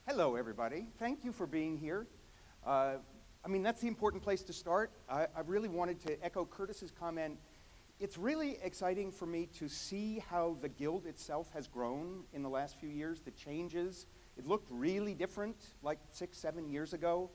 Hello, everybody. Thank you for being here. That's the important place to start. I really wanted to echo Curtis's comment. It's really exciting for me to see how the Guild itself has grown in the last few years, the changes. It looked really different like 6, 7 years ago.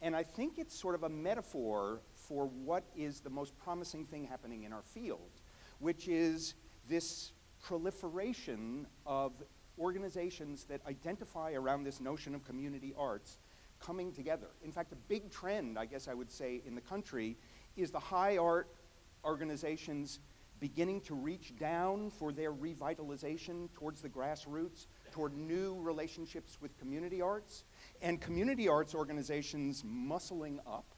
And I think it's sort of a metaphor for what is the most promising thing happening in our field, which is this proliferation of organizations that identify around this notion of community arts coming together. In fact, a big trend, I guess I would say, in the country is the high art organizations beginning to reach down for their revitalization towards the grassroots, toward new relationships with community arts, and community arts organizations muscling up,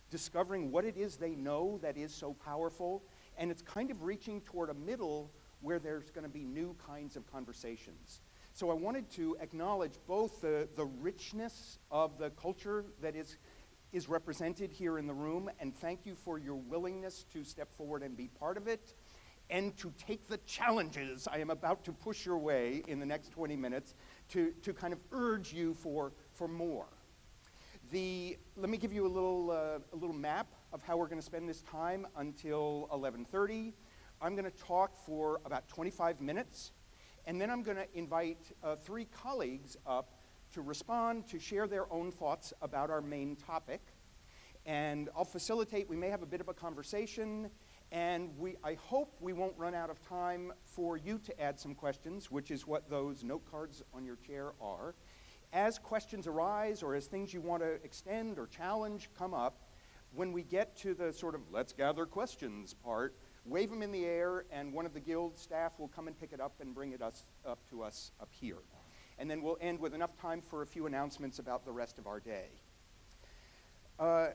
discovering what it is they know that is so powerful, and it's kind of reaching toward a middle where there's going to be new kinds of conversations. So I wanted to acknowledge both the richness of the culture that is represented here in the room, and thank you for your willingness to step forward and be part of it, and to take the challenges I am about to push your way in the next 20 minutes to kind of urge you for more. Let me give you a little map of how we're going to spend this time until 11:30. I'm going to talk for about 25 minutes, and then I'm going to invite 3 colleagues up to respond, to share their own thoughts about our main topic. And I'll facilitate. We may have a bit of a conversation, and I hope we won't run out of time for you to add some questions, which is what those note cards on your chair are. As questions arise, or as things you want to extend or challenge come up, when we get to the sort of let's gather questions part, wave them in the air, and one of the Guild staff will come and pick it up and bring it up to us up here. And then we'll end with enough time for a few announcements about the rest of our day. I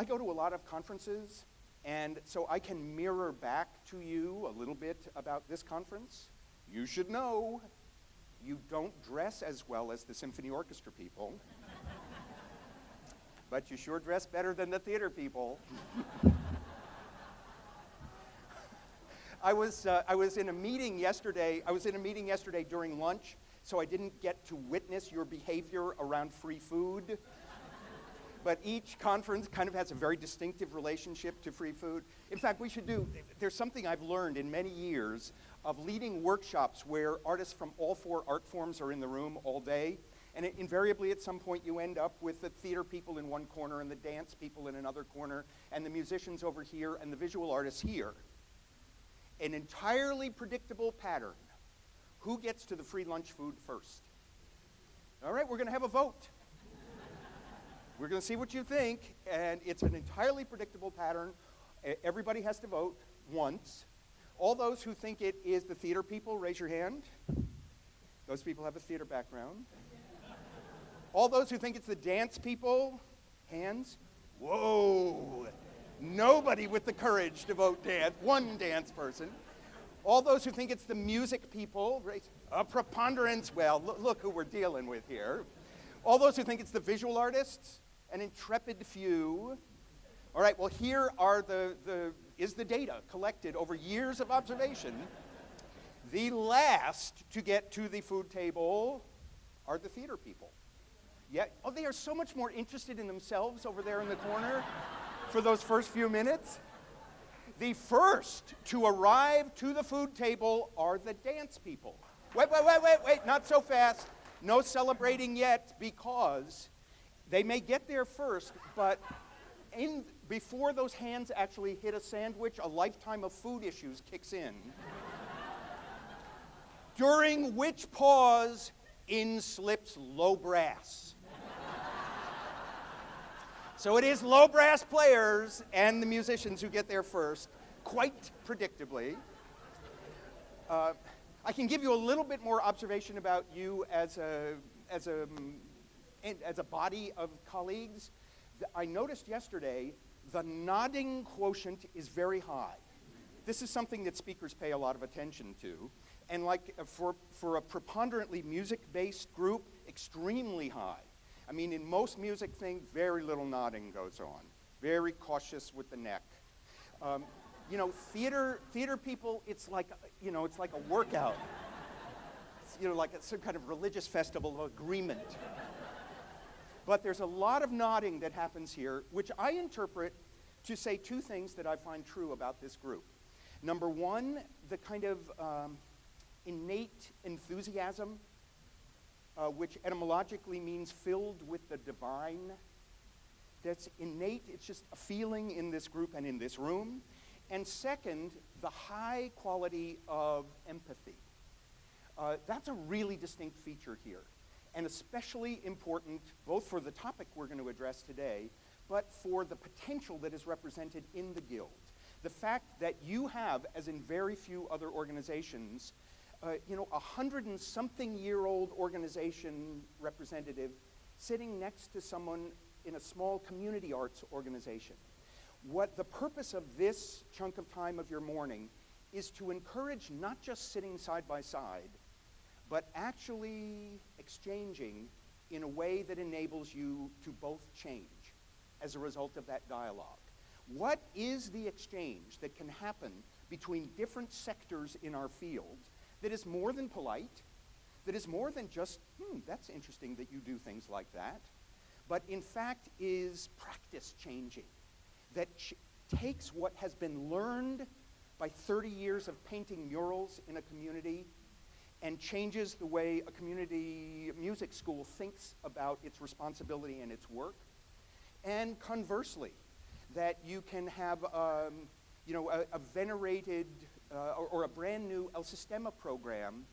go to a lot of conferences, and so I can mirror back to you a little bit about this conference. You should know, you don't dress as well as the symphony orchestra people, but you sure dress better than the theater people. I was in a meeting yesterday. During lunch, so I didn't get to witness your behavior around free food. But each conference kind of has a very distinctive relationship to free food. In fact, there's something I've learned in many years of leading workshops where artists from all 4 art forms are in the room all day. And invariably, at some point, you end up with the theater people in one corner and the dance people in another corner and the musicians over here and the visual artists here. An entirely predictable pattern. Who gets to the free lunch food first? All right, we're going to have a vote. We're going to see what you think, and it's an entirely predictable pattern. Everybody has to vote once. All those who think it is the theater people, raise your hand. Those people have a theater background. All those who think it's the dance people, hands. Whoa. Nobody with the courage to vote dance, one dance person. All those who think it's the music people, raise a preponderance. Well, look who we're dealing with here. All those who think it's the visual artists, an intrepid few. All right, well, here are is the data collected over years of observation. The last to get to the food table are the theater people. Yeah, they are so much more interested in themselves over there in the corner for those first few minutes. The first to arrive to the food table are the dance people. Wait, not so fast. No celebrating yet, because they may get there first, but before those hands actually hit a sandwich, a lifetime of food issues kicks in. During which pause, in slips low brass. So it is low brass players and the musicians who get there first, quite predictably. I can give you a little bit more observation about you as a body of colleagues. I noticed yesterday the nodding quotient is very high. This is something that speakers pay a lot of attention to, and for a preponderantly music-based group, extremely high. I mean, in most music things, very little nodding goes on. Very cautious with the neck. Theater people, it's like a workout. you know, like some kind of religious festival of agreement. But there's a lot of nodding that happens here, which I interpret to say two things that I find true about this group. Number one, the kind of innate enthusiasm, which etymologically means filled with the divine. That's innate, it's just a feeling in this group and in this room. And second, the high quality of empathy. That's a really distinct feature here, and especially important both for the topic we're going to address today, but for the potential that is represented in the Guild. The fact that you have, as in very few other organizations, you know, 100-and-something-year-old organization representative sitting next to someone in a small community arts organization. What the purpose of this chunk of time of your morning is to encourage not just sitting side by side, but actually exchanging in a way that enables you to both change as a result of that dialogue. What is the exchange that can happen between different sectors in our field that is more than polite, that is more than just, that's interesting that you do things like that, but in fact is practice changing, that takes what has been learned by 30 years of painting murals in a community and changes the way a community music school thinks about its responsibility and its work. And conversely, that you can have you know, a venerated or a brand new El Sistema program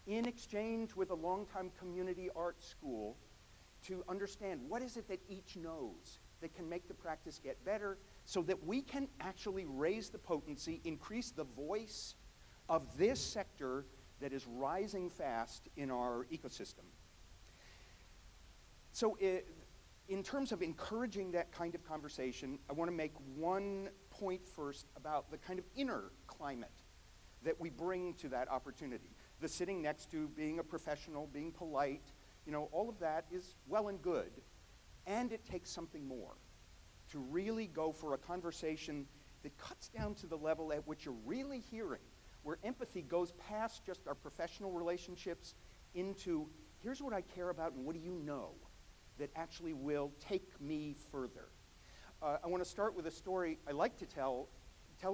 in exchange with a longtime community arts school to understand what is it that each knows that can make the practice get better so that we can actually raise the potency, increase the voice of this sector that is rising fast in our ecosystem. So in terms of encouraging that kind of conversation, I want to make one point first about the kind of inner climate that we bring to that opportunity. The sitting next to, being a professional, being polite, you know, all of that is well and good. And it takes something more to really go for a conversation that cuts down to the level at which you're really hearing, where empathy goes past just our professional relationships into, here's what I care about and what do you know that actually will take me further. I want to start with a story I like to tell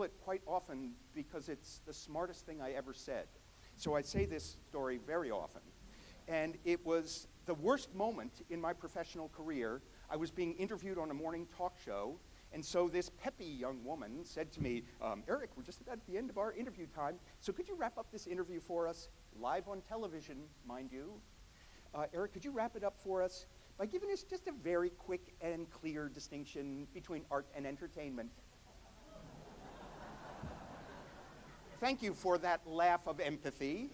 it quite often because it's the smartest thing I ever said. So I say this story very often. And it was the worst moment in my professional career. I was being interviewed on a morning talk show, and so this peppy young woman said to me, Eric, we're just about at the end of our interview time, so could you wrap up this interview for us, live on television, mind you? Eric, could you wrap it up for us by giving us just a very quick and clear distinction between art and entertainment? Thank you for that laugh of empathy,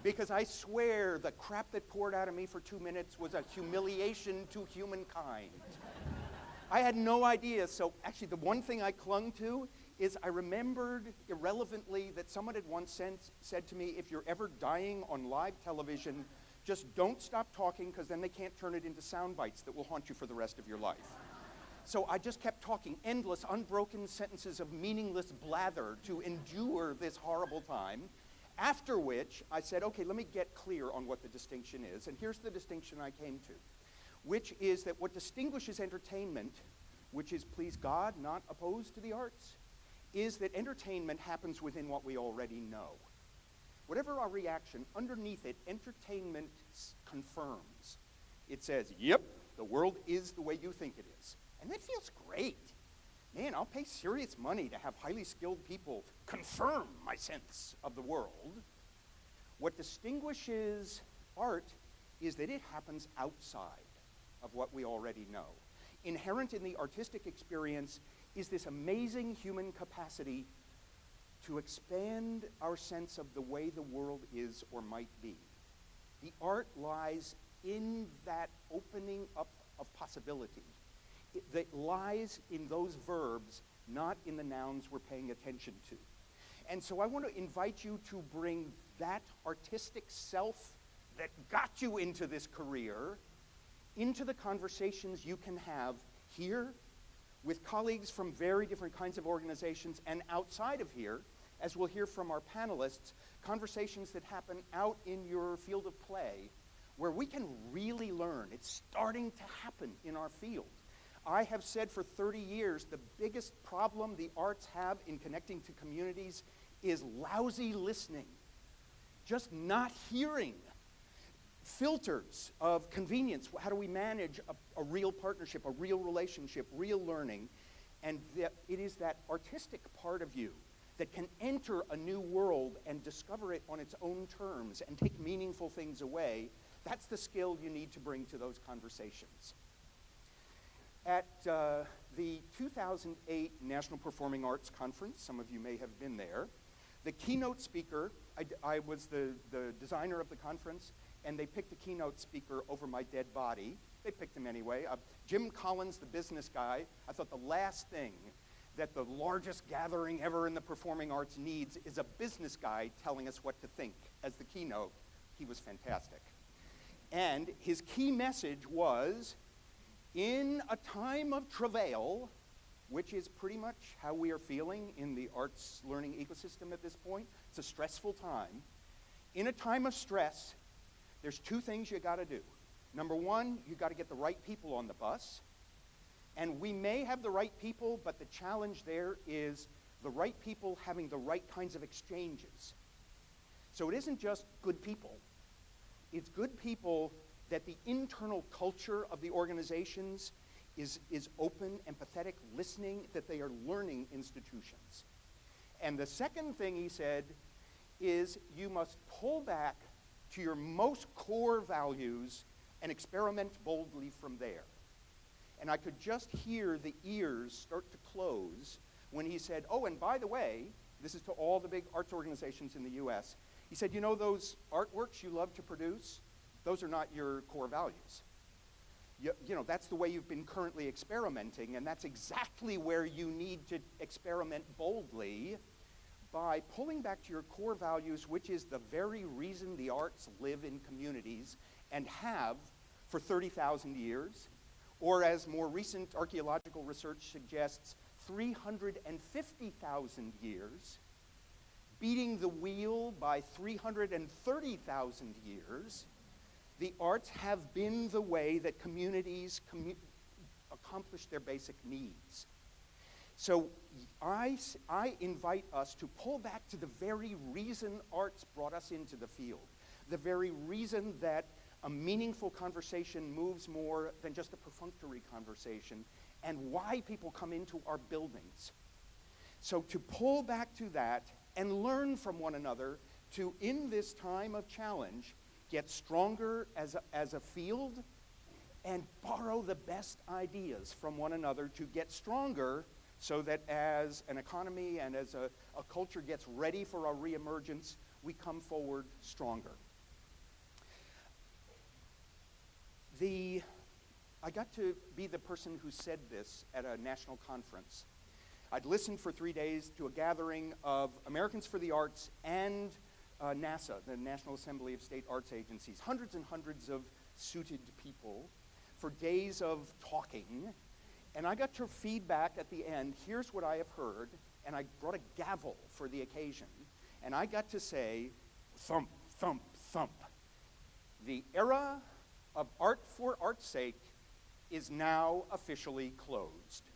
because I swear the crap that poured out of me for 2 minutes was a humiliation to humankind. I had no idea, so actually the one thing I clung to is I remembered irrelevantly that someone had once said to me, if you're ever dying on live television, just don't stop talking because then they can't turn it into sound bites that will haunt you for the rest of your life. So I just kept talking, endless, unbroken sentences of meaningless blather to endure this horrible time, after which I said, okay, let me get clear on what the distinction is. And here's the distinction I came to, which is that what distinguishes entertainment, which is, please God, not opposed to the arts, is that entertainment happens within what we already know. Whatever our reaction, underneath it, entertainment confirms. It says, yep, the world is the way you think it is. And that feels great. Man, I'll pay serious money to have highly skilled people confirm my sense of the world. What distinguishes art is that it happens outside of what we already know. Inherent in the artistic experience is this amazing human capacity to expand our sense of the way the world is or might be. The art lies in that opening up of possibility. That lies in those verbs, not in the nouns we're paying attention to. And so I want to invite you to bring that artistic self that got you into this career into the conversations you can have here with colleagues from very different kinds of organizations and outside of here, as we'll hear from our panelists, conversations that happen out in your field of play where we can really learn. It's starting to happen in our field. I have said for 30 years the biggest problem the arts have in connecting to communities is lousy listening, just not hearing. Filters of convenience. How do we manage a real partnership, a real relationship, real learning? And it is that artistic part of you that can enter a new world and discover it on its own terms and take meaningful things away. That's the skill you need to bring to those conversations. At the 2008 National Performing Arts Conference, some of you may have been there, the keynote speaker, I was the designer of the conference, and they picked a keynote speaker over my dead body. They picked him anyway. Jim Collins, the business guy, I thought the last thing that the largest gathering ever in the performing arts needs is a business guy telling us what to think as the keynote. He was fantastic. And his key message was, in a time of travail, which is pretty much how we are feeling in the arts learning ecosystem at this point, it's a stressful time. In a time of stress, there's two things you gotta do. Number one, you gotta get the right people on the bus. And we may have the right people, but the challenge there is the right people having the right kinds of exchanges. So it isn't just good people. It's good people that the internal culture of the organizations is open, empathetic, listening, that they are learning institutions. And the second thing he said is you must pull back to your most core values and experiment boldly from there. And I could just hear the ears start to close when he said, oh, and by the way, this is to all the big arts organizations in the US, he said, you know those artworks you love to produce? Those are not your core values. You know, that's the way you've been currently experimenting, and that's exactly where you need to experiment boldly by pulling back to your core values, which is the very reason the arts live in communities and have for 30,000 years, or as more recent archaeological research suggests, 350,000 years, beating the wheel by 330,000 years. The arts have been the way that communities accomplish their basic needs. So I invite us to pull back to the very reason arts brought us into the field, the very reason that a meaningful conversation moves more than just a perfunctory conversation, and why people come into our buildings. So to pull back to that and learn from one another to, in this time of challenge, get stronger as a field and borrow the best ideas from one another to get stronger so that as an economy and as a culture gets ready for our reemergence, we come forward stronger. I got to be the person who said this at a national conference. I'd listened for 3 days to a gathering of Americans for the Arts and NASA, the National Assembly of State Arts Agencies, hundreds and hundreds of suited people for days of talking. And I got to feedback at the end, here's what I have heard, and I brought a gavel for the occasion. And I got to say, thump, thump, thump. The era of art for art's sake is now officially closed.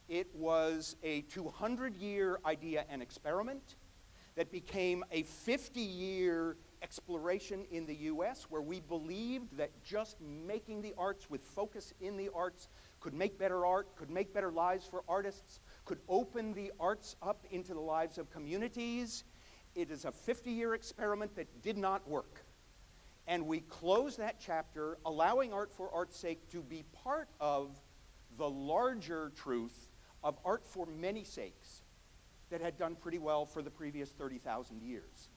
It was a 200-year idea and experiment that became a 50-year exploration in the US, where we believed that just making the arts with focus in the arts could make better art, could make better lives for artists, could open the arts up into the lives of communities. It is a 50-year experiment that did not work. And we closed that chapter, allowing art for art's sake to be part of the larger truth of art for many sakes that had done pretty well for the previous 30,000 years.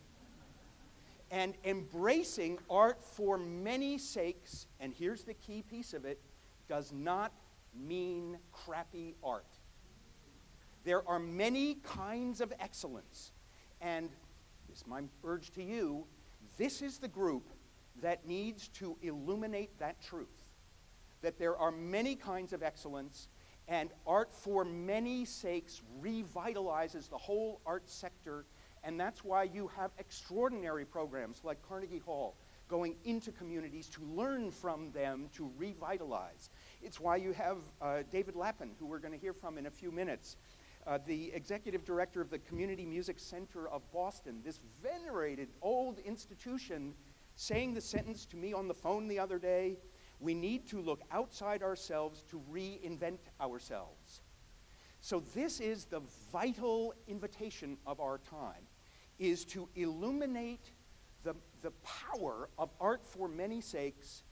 And embracing art for many sakes, and here's the key piece of it, does not mean crappy art. There are many kinds of excellence, and this is my urge to you, this is the group that needs to illuminate that truth, that there are many kinds of excellence, And art for many sakes revitalizes the whole art sector, and that's why you have extraordinary programs like Carnegie Hall going into communities to learn from them to revitalize. It's why you have David Lappin, who we're going to hear from in a few minutes, the executive director of the Community Music Center of Boston, this venerated old institution, saying the sentence to me on the phone the other day, we need to look outside ourselves to reinvent ourselves. So this is the vital invitation of our time, is to illuminate the power of art for many sakes,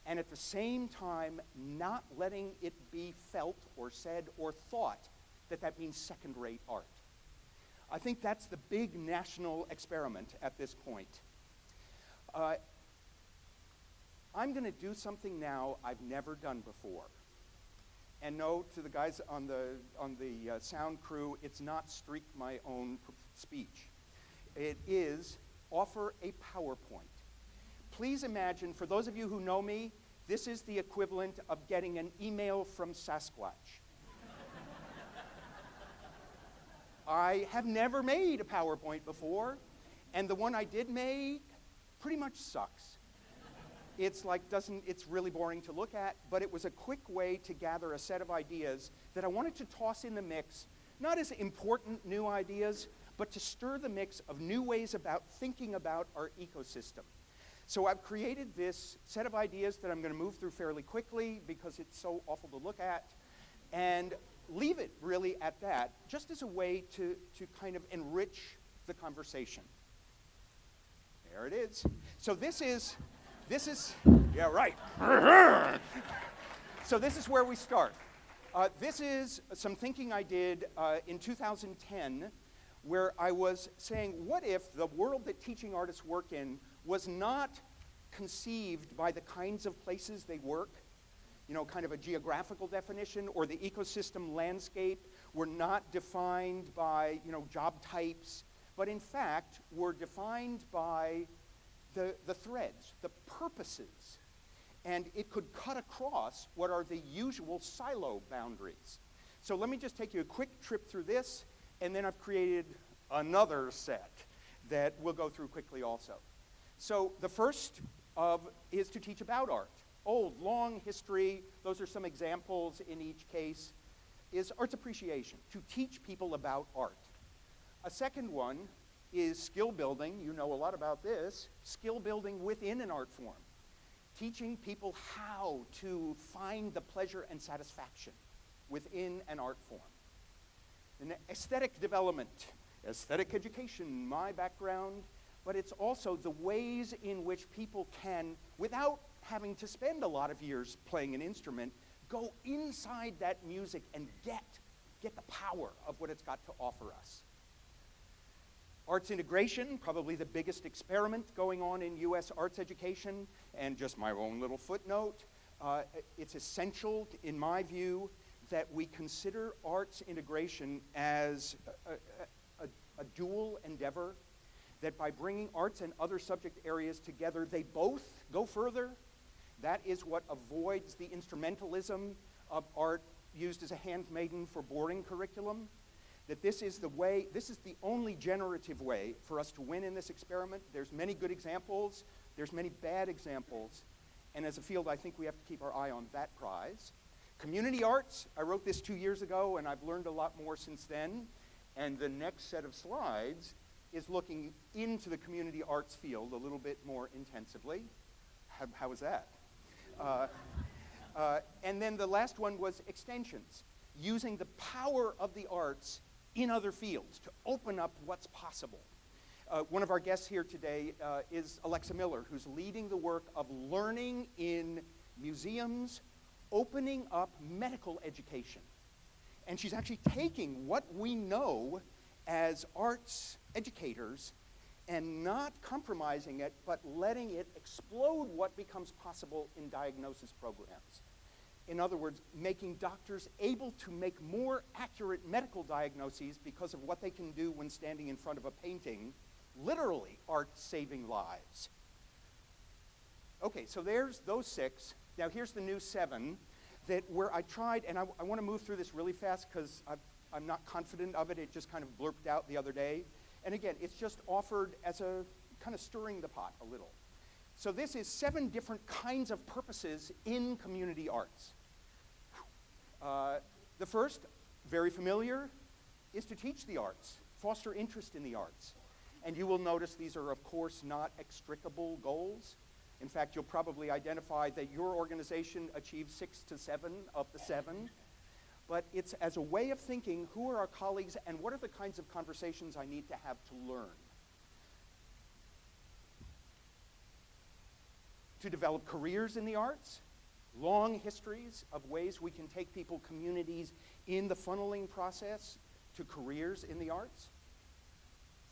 and at the same time not letting it be felt or said or thought that means second-rate art. I think that's the big national experiment at this point. I'm going to do something now I've never done before. And no, to the guys on the sound crew, it's not streak my own speech. It is offer a PowerPoint. Please imagine, for those of you who know me, this is the equivalent of getting an email from Sasquatch. I have never made a PowerPoint before, and the one I did make pretty much sucks. It's really boring to look at, but it was a quick way to gather a set of ideas that I wanted to toss in the mix, not as important new ideas, but to stir the mix of new ways about thinking about our ecosystem. So I've created this set of ideas that I'm going to move through fairly quickly because it's so awful to look at, and leave it really at that, just as a way to kind of enrich the conversation. There it is. So this is, yeah, right. So this is where we start. This is some thinking I did in 2010, where I was saying, what if the world that teaching artists work in was not conceived by the kinds of places they work, kind of a geographical definition, or the ecosystem landscape were not defined by, job types, but in fact were defined by the threads, the purposes, and it could cut across what are the usual silo boundaries. So let me just take you a quick trip through this, and then I've created another set that we'll go through quickly also. So the first is to teach about art. Old, long history, those are some examples in each case, is arts appreciation, to teach people about art. A second one is skill building. You know a lot about this. Skill building within an art form. Teaching people how to find the pleasure and satisfaction within an art form. And aesthetic development, aesthetic education, my background, but it's also the ways in which people can, without having to spend a lot of years playing an instrument, go inside that music and get the power of what it's got to offer us. Arts integration, probably the biggest experiment going on in US arts education, and just my own little footnote, it's essential, in my view, that we consider arts integration as a dual endeavor, that by bringing arts and other subject areas together, they both go further. That is what avoids the instrumentalism of art used as a handmaiden for boring curriculum. That this is the only generative way for us to win in this experiment. There's many good examples, there's many bad examples, and as a field, I think we have to keep our eye on that prize. Community arts, I wrote this 2 years ago, and I've learned a lot more since then, and the next set of slides is looking into the community arts field a little bit more intensively. How was that? And then the last one was extensions, using the power of the arts in other fields to open up what's possible. One of our guests here today is Alexa Miller, who's leading the work of learning in museums, opening up medical education. And she's actually taking what we know as arts educators and not compromising it, but letting it explode what becomes possible in diagnosis programs. In other words, making doctors able to make more accurate medical diagnoses because of what they can do when standing in front of a painting, literally art saving lives. Okay, so there's those 6. Now here's the new 7. that where I tried, and I want to move through this really fast because I'm not confident of it. It just kind of blurped out the other day. And again, it's just offered as a kind of stirring the pot a little. So this is 7 different kinds of purposes in community arts. The first, very familiar, is to teach the arts, foster interest in the arts. And you will notice these are, of course, not extricable goals. In fact, you'll probably identify that your organization achieves 6 to 7 of the 7. But it's as a way of thinking, who are our colleagues and what are the kinds of conversations I need to have to learn? To develop careers in the arts, long histories of ways we can take people, communities, in the funneling process to careers in the arts.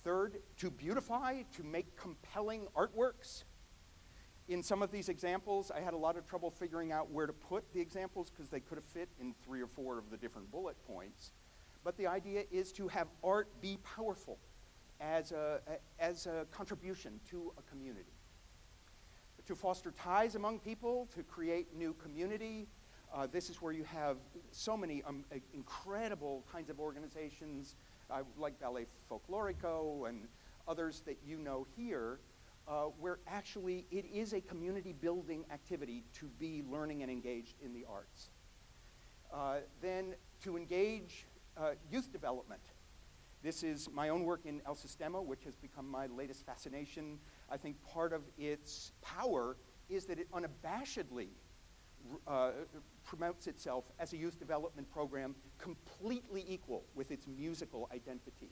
Third, to beautify, to make compelling artworks. In some of these examples, I had a lot of trouble figuring out where to put the examples because they could have fit in 3 or 4 of the different bullet points. But the idea is to have art be powerful as a contribution to a community. To foster ties among people, to create new community. This is where you have so many incredible kinds of organizations, like Ballet Folklorico and others that you know here, where actually it is a community building activity to be learning and engaged in the arts. Then to engage youth development. This is my own work in El Sistema, which has become my latest fascination. I think part of its power is that it unabashedly promotes itself as a youth development program completely equal with its musical identity.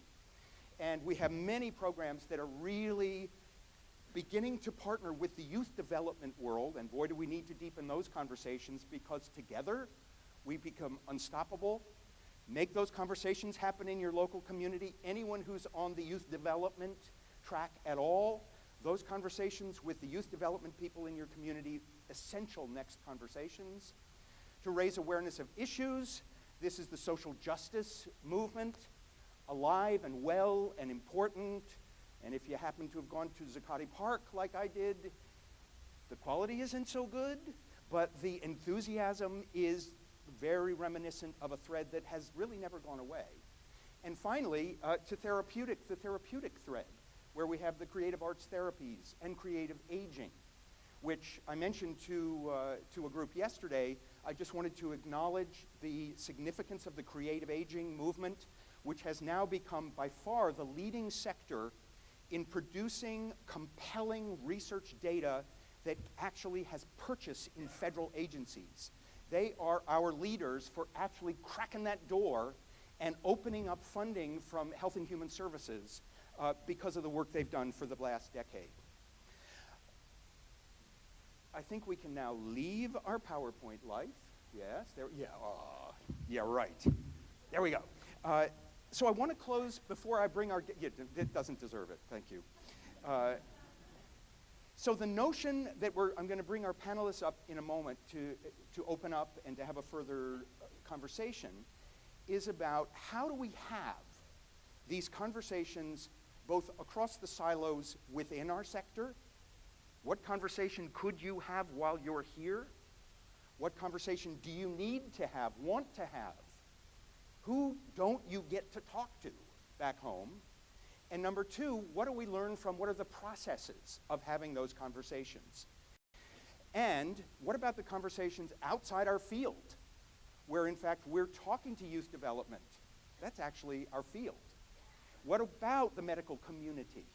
And we have many programs that are really beginning to partner with the youth development world, and boy, do we need to deepen those conversations because together we become unstoppable. Make those conversations happen in your local community. Anyone who's on the youth development track at all, those conversations with the youth development people in your community, essential next conversations. To raise awareness of issues, this is the social justice movement, alive and well and important. And if you happen to have gone to Zuccotti Park like I did, the quality isn't so good, but the enthusiasm is very reminiscent of a thread that has really never gone away. And finally, to the therapeutic thread, where we have the creative arts therapies and creative aging, which I mentioned to a group yesterday. I just wanted to acknowledge the significance of the creative aging movement, which has now become by far the leading sector in producing compelling research data that actually has purchase in federal agencies. They are our leaders for actually cracking that door and opening up funding from Health and Human Services because of the work they've done for the last decade. I think we can now leave our PowerPoint life. Yes, there, yeah, right. There we go. So I want to close before I bring our, yeah, it doesn't deserve it, thank you. So the notion that I'm going to bring our panelists up in a moment to open up and to have a further conversation is about how do we have these conversations both across the silos within our sector. What conversation could you have while you're here? What conversation do you need to have, want to have? Who don't you get to talk to back home? And number 2, what do we learn from what are the processes of having those conversations? And what about the conversations outside our field, where in fact we're talking to youth development? That's actually our field. What about the medical community?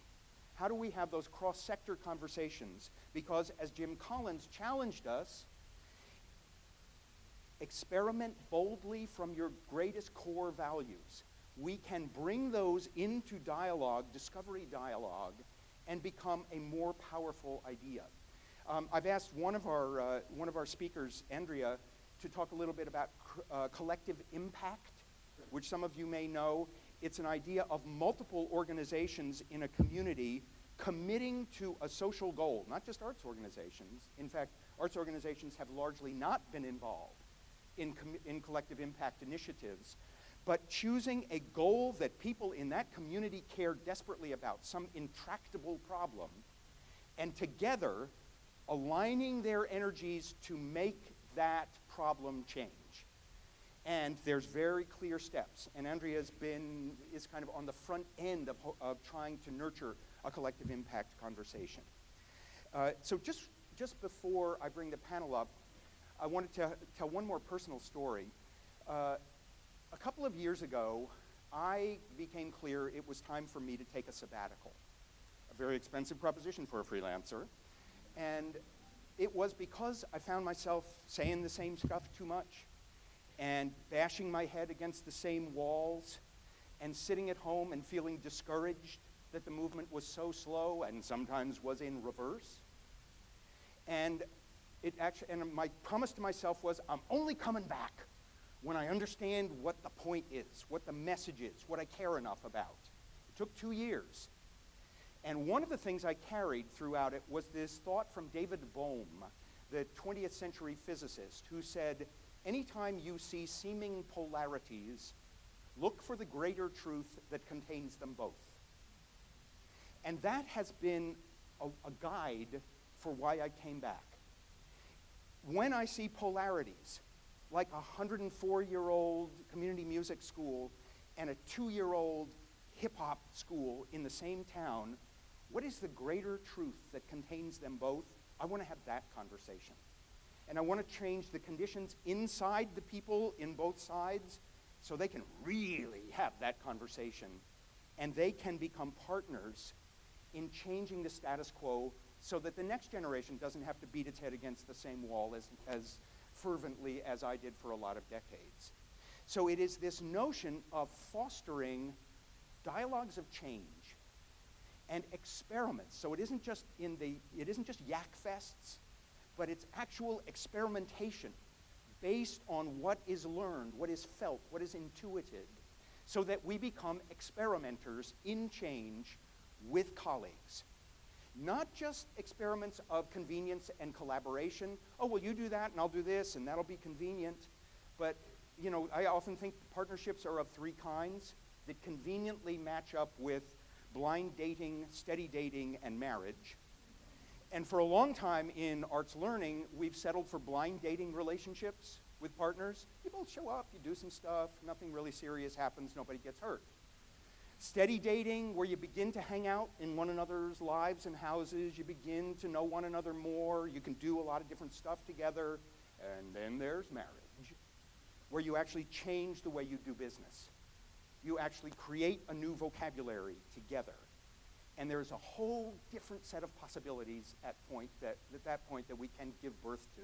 How do we have those cross-sector conversations? Because as Jim Collins challenged us, experiment boldly from your greatest core values. We can bring those into dialogue, discovery dialogue, and become a more powerful idea. I've asked one of our speakers, Andrea, to talk a little bit about collective impact, which some of you may know. It's an idea of multiple organizations in a community committing to a social goal, not just arts organizations. In fact, arts organizations have largely not been involved in collective impact initiatives, but choosing a goal that people in that community care desperately about, some intractable problem, and together aligning their energies to make that problem change? And there's very clear steps. And Andrea is kind of on the front end of trying to nurture a collective impact conversation. So just before I bring the panel up, I wanted to tell one more personal story. A couple of years ago, I became clear it was time for me to take a sabbatical. A very expensive proposition for a freelancer. And it was because I found myself saying the same stuff too much and bashing my head against the same walls and sitting at home and feeling discouraged that the movement was so slow and sometimes was in reverse. And my promise to myself was, I'm only coming back when I understand what the point is, what the message is, what I care enough about. It took 2 years. And one of the things I carried throughout it was this thought from David Bohm, the 20th century physicist, who said, anytime you see seeming polarities, look for the greater truth that contains them both. And that has been a guide for why I came back. When I see polarities, like a 104-year-old community music school and a 2-year-old hip-hop school in the same town, what is the greater truth that contains them both? I want to have that conversation. And I want to change the conditions inside the people in both sides so they can really have that conversation and they can become partners in changing the status quo so that the next generation doesn't have to beat its head against the same wall as fervently as I did for a lot of decades. So it is this notion of fostering dialogues of change and experiments. So it isn't just yak fests, but it's actual experimentation based on what is learned, what is felt, what is intuited, so that we become experimenters in change with colleagues. Not just experiments of convenience and collaboration. Oh, well, you do that and I'll do this and that'll be convenient. But, you know, I often think partnerships are of 3 kinds that conveniently match up with blind dating, steady dating, and marriage. And for a long time in arts learning, we've settled for blind dating relationships with partners. You both show up, you do some stuff, nothing really serious happens, nobody gets hurt. Steady dating, where you begin to hang out in one another's lives and houses, you begin to know one another more, you can do a lot of different stuff together. And then there's marriage, where you actually change the way you do business. You actually create a new vocabulary together. And there's a whole different set of possibilities at that point that we can give birth to.